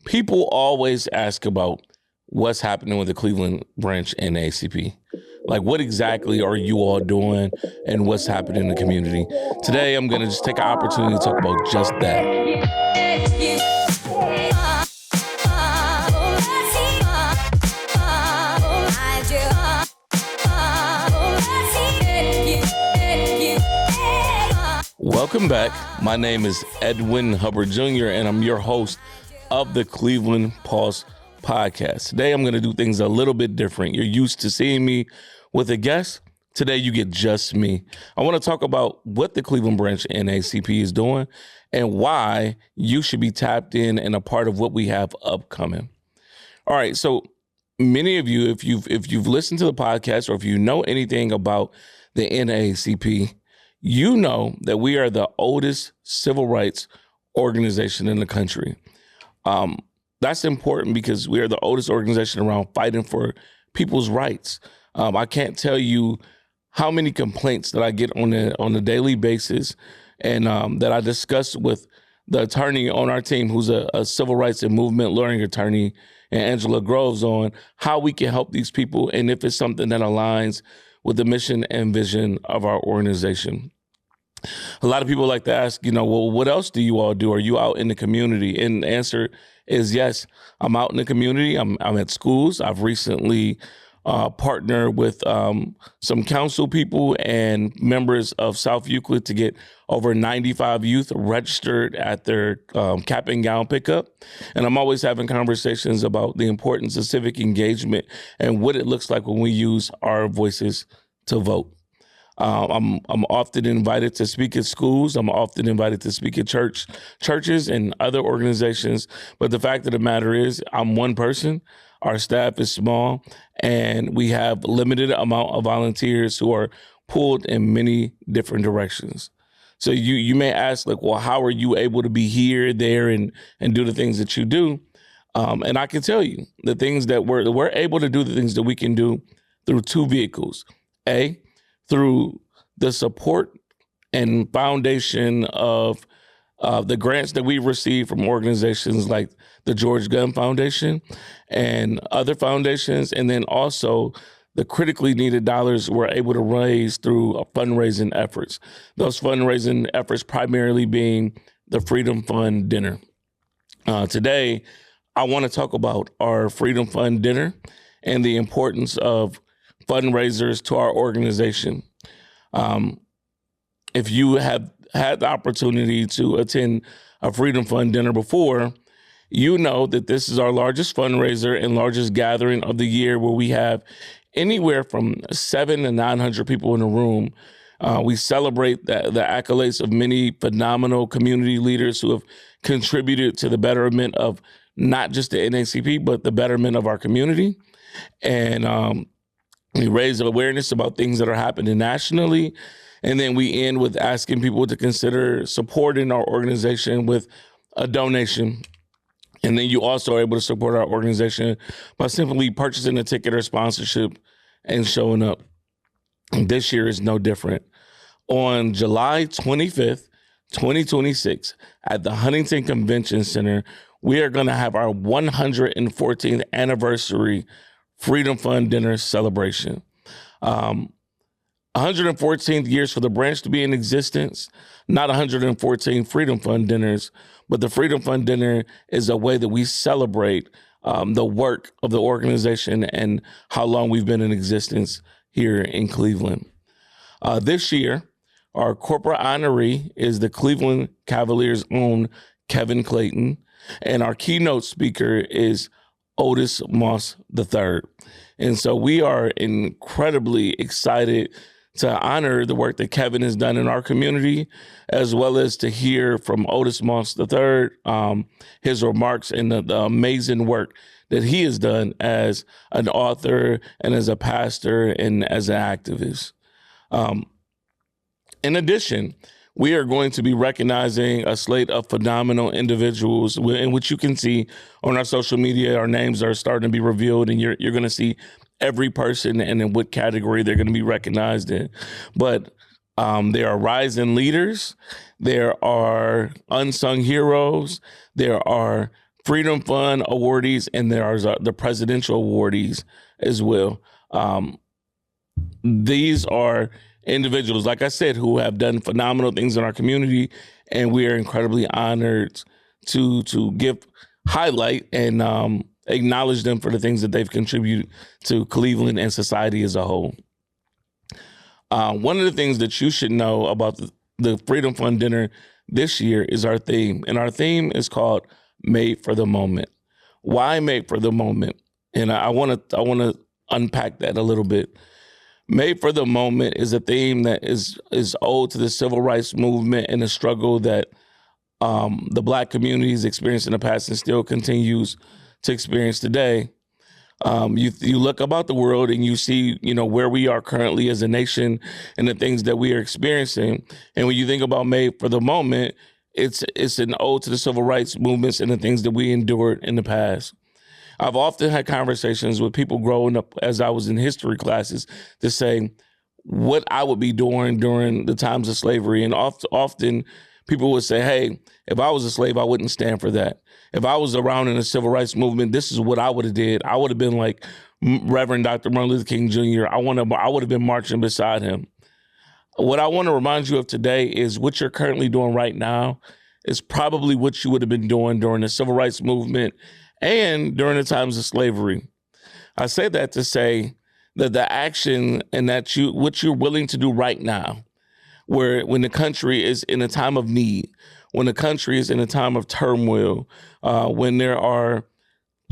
People always ask about what's happening with the Cleveland Branch NAACP. Like, what exactly are you all doing and what's happening in the community? Today, I'm going to just take an opportunity to talk about just that. Welcome back. My name is Edwin Hubbard Jr., and I'm your host of the Cleveland Pulse podcast. Today, I'm going to do things a little bit different. You're used to seeing me with a guest. Today, you get just me. I want to talk about what the Cleveland Branch NAACP is doing and why you should be tapped in and a part of what we have upcoming. All right, so many of you, if you've listened to the podcast or if you know anything about the NAACP, you know that we are the oldest civil rights organization in the country. That's important because we are the oldest organization around fighting for people's rights. I can't tell you how many complaints that I get on a daily basis and that I discuss with the attorney on our team, who's a civil rights and movement learning attorney, and Angela Groves, on how we can help these people and if it's something that aligns with the mission and vision of our organization. A lot of people like to ask, well, what else do you all do? Are you out in the community? And the answer is yes, I'm out in the community. I'm at schools. I've recently partnered with some council people and members of South Euclid to get over 95 youth registered at their cap and gown pickup. And I'm always having conversations about the importance of civic engagement and what it looks like when we use our voices to vote. I'm often invited to speak at schools. I'm often invited to speak at churches and other organizations. But the fact of the matter is, I'm one person. Our staff is small, and we have limited amount of volunteers who are pulled in many different directions. So you may ask, like, well, how are you able to be here, there, and do the things that you do? And I can tell you the things that we're able to do, the things that we can do through two vehicles. Through the support and foundation of the grants that we receive from organizations like the George Gunn Foundation and other foundations, and then also the critically needed dollars we're able to raise through fundraising efforts. Those fundraising efforts primarily being the Freedom Fund Dinner. Today, I want to talk about our Freedom Fund Dinner and the importance of fundraisers to our organization. If you have had the opportunity to attend a Freedom Fund dinner before, you know that this is our largest fundraiser and largest gathering of the year, where we have anywhere from 700 to 900 people in the room. We celebrate the accolades of many phenomenal community leaders who have contributed to the betterment of not just the NAACP, but the betterment of our community. And we raise awareness about things that are happening nationally. And then we end with asking people to consider supporting our organization with a donation. And then you also are able to support our organization by simply purchasing a ticket or sponsorship and showing up. And this year is no different. On July 25th, 2026, at the Huntington Convention Center, we are going to have our 114th anniversary Freedom Fund Dinner celebration. 114 years for the branch to be in existence, not 114 Freedom Fund dinners, but the Freedom Fund Dinner is a way that we celebrate the work of the organization and how long we've been in existence here in Cleveland. This year, our corporate honoree is the Cleveland Cavaliers' own Kevin Clayton, and our keynote speaker is Otis Moss III. And so we are incredibly excited to honor the work that Kevin has done in our community, as well as to hear from Otis Moss III, his remarks and the amazing work that he has done as an author and as a pastor and as an activist. In addition, we are going to be recognizing a slate of phenomenal individuals in which you can see on our social media. Our names are starting to be revealed, and you're going to see every person and in what category they're going to be recognized in. But there are rising leaders, there are unsung heroes, there are Freedom Fund awardees, and there are the presidential awardees as well. These are individuals, like I said, who have done phenomenal things in our community, and we are incredibly honored to highlight and acknowledge them for the things that they've contributed to Cleveland and society as a whole. One of the things that you should know about the Freedom Fund dinner this year is our theme, and our theme is called Made for the Moment. Why Made for the Moment? And I want to unpack that a little bit. Made for the Moment is a theme that is owed to the civil rights movement and the struggle that the Black community has experienced in the past and still continues to experience today. You look about the world and you see, where we are currently as a nation and the things that we are experiencing. And when you think about Made for the Moment, it's an ode to the civil rights movements and the things that we endured in the past. I've often had conversations with people growing up as I was in history classes to say what I would be doing during the times of slavery. And often people would say, hey, if I was a slave, I wouldn't stand for that. If I was around in the civil rights movement, this is what I would have did. I would have been like Reverend Dr. Martin Luther King Jr. I would have been marching beside him. What I want to remind you of today is what you're currently doing right now is probably what you would have been doing during the civil rights movement and during the times of slavery. I say that to say that the action and what you're willing to do right now, when the country is in a time of need, when the country is in a time of turmoil, when there are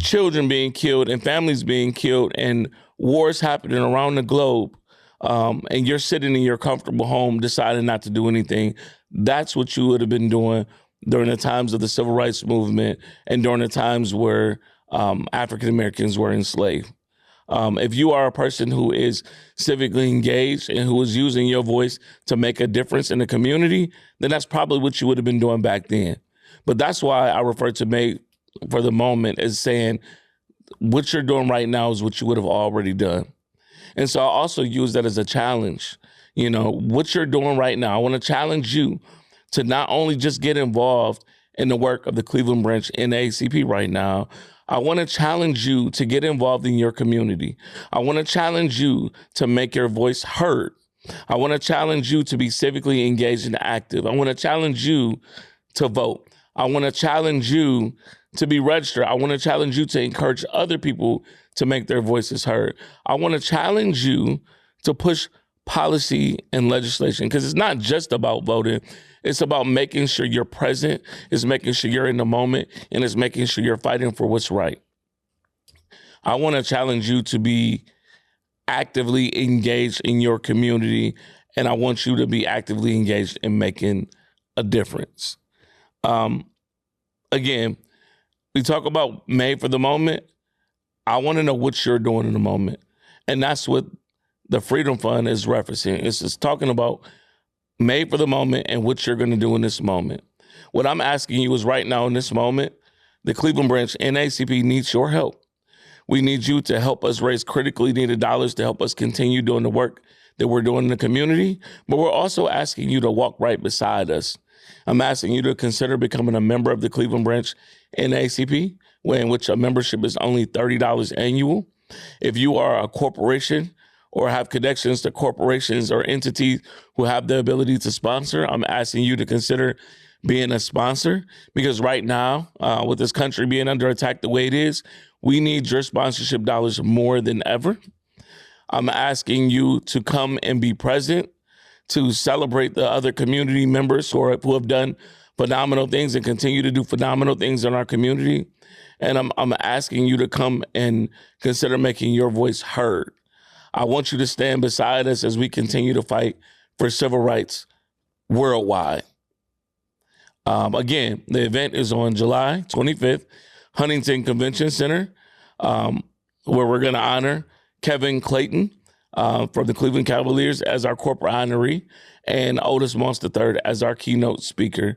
children being killed and families being killed and wars happening around the globe, and you're sitting in your comfortable home deciding not to do anything, that's what you would have been doing during the times of the civil rights movement and during the times where African Americans were enslaved. If you are a person who is civically engaged and who is using your voice to make a difference in the community, then that's probably what you would have been doing back then. But that's why I refer to Made for the Moment as saying what you're doing right now is what you would have already done. And so I also use that as a challenge. What you're doing right now, I want to challenge you to not only just get involved in the work of the Cleveland Branch NAACP right now. I want to challenge you to get involved in your community. I want to challenge you to make your voice heard. I want to challenge you to be civically engaged and active. I want to challenge you to vote. I want to challenge you to be registered. I want to challenge you to encourage other people to make their voices heard. I want to challenge you to push policy and legislation, because it's not just about voting. It's about making sure you're present. It's making sure you're in the moment, and it's making sure you're fighting for what's right. I want to challenge you to be actively engaged in your community, and I want you to be actively engaged in making a difference. Again, we talk about Made for the Moment. I want to know what you're doing in the moment, and that's what the Freedom Fund is referencing. It's just talking about Made for the Moment and what you're going to do in this moment. What I'm asking you is right now in this moment, the Cleveland Branch NAACP needs your help. We need you to help us raise critically needed dollars to help us continue doing the work that we're doing in the community. But we're also asking you to walk right beside us. I'm asking you to consider becoming a member of the Cleveland Branch NAACP, in which a membership is only $30 annual. If you are a corporation or have connections to corporations or entities who have the ability to sponsor, I'm asking you to consider being a sponsor, because right now, with this country being under attack the way it is, we need your sponsorship dollars more than ever. I'm asking you to come and be present, to celebrate the other community members who have done phenomenal things and continue to do phenomenal things in our community. And I'm asking you to come and consider making your voice heard. I want you to stand beside us as we continue to fight for civil rights worldwide. Again, the event is on July 25th, Huntington Convention Center, where we're going to honor Kevin Clayton from the Cleveland Cavaliers as our corporate honoree and Otis Moss III as our keynote speaker.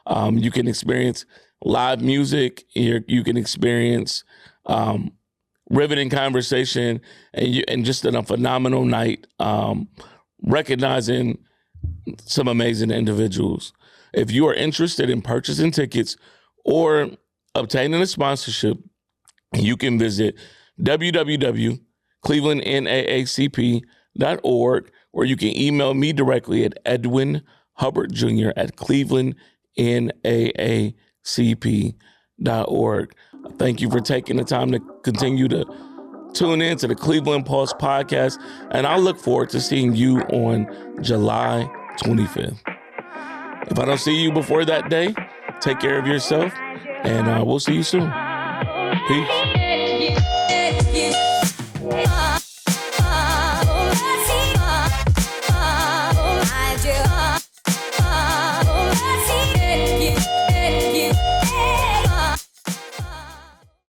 You can experience live music. You can experience riveting conversation and just a phenomenal night, recognizing some amazing individuals. If you are interested in purchasing tickets or obtaining a sponsorship, you can visit www.clevelandnaacp.org, or you can email me directly at Edwin Hubbard Jr. at clevelandnaacp.org. Thank you for taking the time to continue to tune in to the Cleveland Pulse podcast, and I'll look forward to seeing you on July 25th. If I don't see you before that day, take care of yourself, and we'll see you soon. Peace.